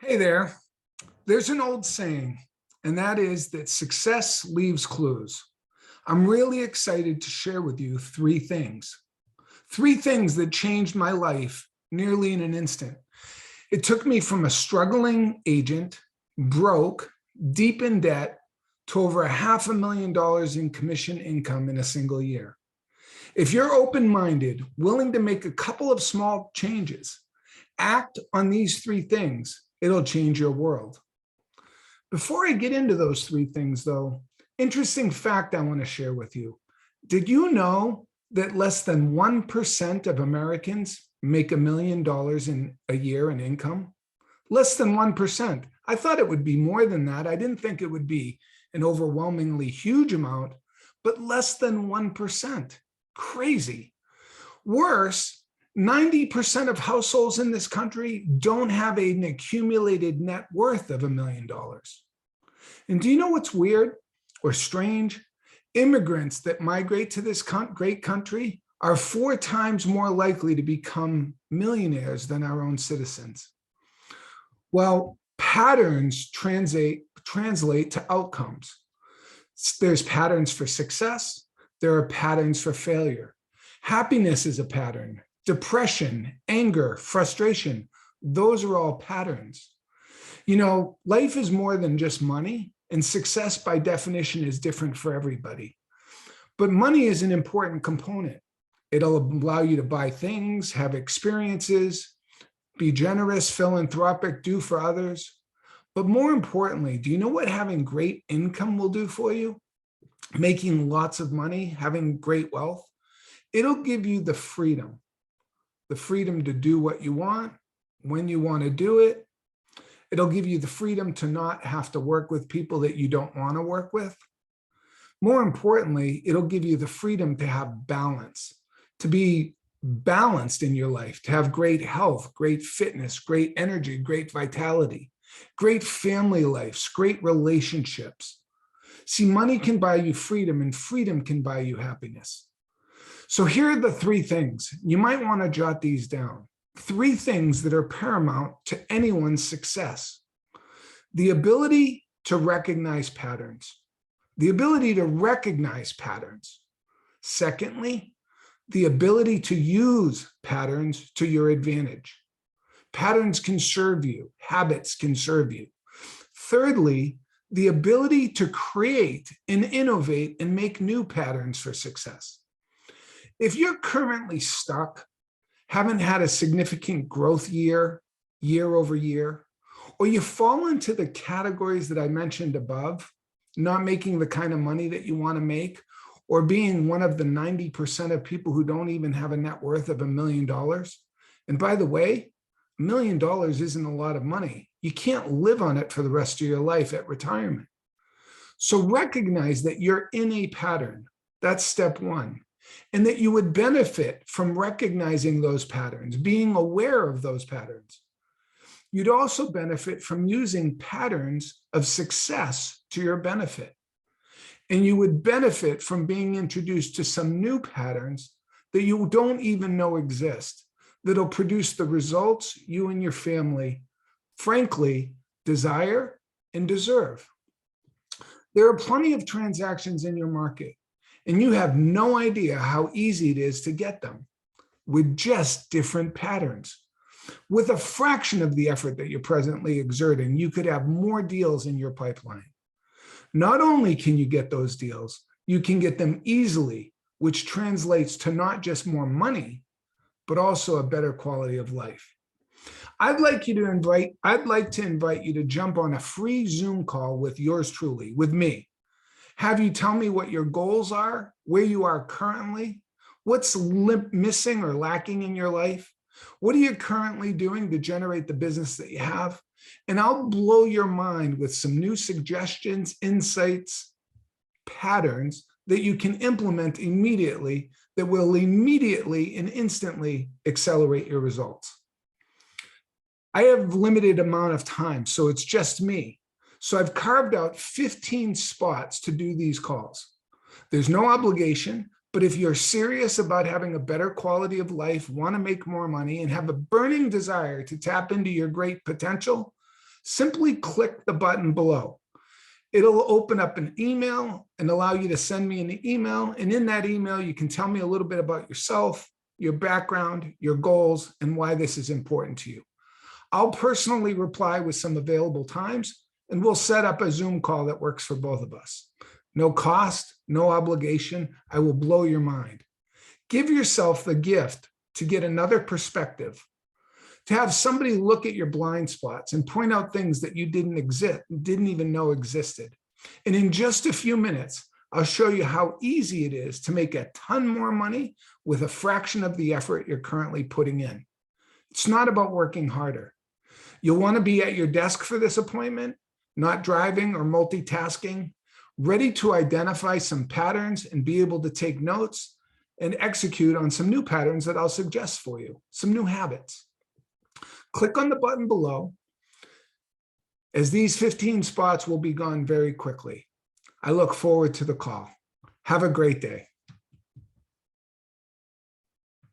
Hey there. There's an old saying, and that is that success leaves clues. I'm really excited to share with you three things that changed my life nearly in an instant. It took me from a struggling agent, broke, deep in debt, to over $500,000 in commission income in a single year. If you're open minded, willing to make a couple of small changes, act on these three things, it'll change your world. Before I get into those three things, though, interesting fact I want to share with you. Did you know that less than 1% of Americans make $1 million in a year in income? Less than 1%. I thought it would be more than that. I didn't think it would be an overwhelmingly huge amount, but less than 1%. Crazy. Worse, 90% of households in this country don't have an accumulated net worth of $1 million. And do you know what's weird or strange? Immigrants that migrate to this great country are 4 times more likely to become millionaires than our own citizens. Well, patterns translate to outcomes. There's patterns for success. There are patterns for failure. Happiness is a pattern. Depression, anger, frustration, those are all patterns. You know, life is more than just money, and success by definition is different for everybody. But money is an important component. It'll allow you to buy things, have experiences, be generous, philanthropic, do for others. But more importantly, do you know what having great income will do for you? Making lots of money, having great wealth, it'll give you the freedom to do what you want, when you want to do it. It'll give you the freedom to not have to work with people that you don't want to work with. More importantly, it'll give you the freedom to have balance, to be balanced in your life, to have great health, great fitness, great energy, great vitality, great family lives, great relationships. See, money can buy you freedom, and freedom can buy you happiness. So here are the three things. You might want to jot these down. 3 things that are paramount to anyone's success. The ability to recognize patterns. The ability to recognize patterns. Secondly, the ability to use patterns to your advantage. Patterns can serve you. Habits can serve you. Thirdly, the ability to create and innovate and make new patterns for success. If you're currently stuck, haven't had a significant growth year over year, or you fall into the categories that I mentioned above, not making the kind of money that you want to make, or being one of the 90% of people who don't even have a net worth of $1 million. And by the way, $1 million isn't a lot of money. You can't live on it for the rest of your life at retirement. So recognize that you're in a pattern. That's step 1. And that you would benefit from recognizing those patterns, being aware of those patterns. You'd also benefit from using patterns of success to your benefit. And you would benefit from being introduced to some new patterns that you don't even know exist, that'll produce the results you and your family, frankly, desire and deserve. There are plenty of transactions in your market, and you have no idea how easy it is to get them with just different patterns. With a fraction of the effort that you're presently exerting, you could have more deals in your pipeline. Not only can you get those deals, you can get them easily, which translates to not just more money, but also a better quality of life. I'd like to invite you to jump on a free Zoom call with yours truly, with me. Have you tell me what your goals are, where you are currently, what's missing or lacking in your life, what are you currently doing to generate the business that you have, and I'll blow your mind with some new suggestions, insights, patterns that you can implement immediately that will immediately and instantly accelerate your results. I have limited amount of time, so it's just me. So I've carved out 15 spots to do these calls. There's no obligation, but if you're serious about having a better quality of life, want to make more money, and have a burning desire to tap into your great potential, Simply click the button below. It'll open up an email and allow you to send me an email. And in that email, you can tell me a little bit about yourself, your background, your goals, and why this is important to you. I'll personally reply with some available times, and we'll set up a Zoom call that works for both of us. No cost, no obligation. I will blow your mind. Give yourself the gift to get another perspective, to have somebody look at your blind spots and point out things that you didn't even know existed. And in just a few minutes, I'll show you how easy it is to make a ton more money with a fraction of the effort you're currently putting in. It's not about working harder. You'll want to be at your desk for this appointment, not driving or multitasking, ready to identify some patterns and be able to take notes and execute on some new patterns that I'll suggest for you, some new habits. Click on the button below, as these 15 spots will be gone very quickly. I look forward to the call. Have a great day.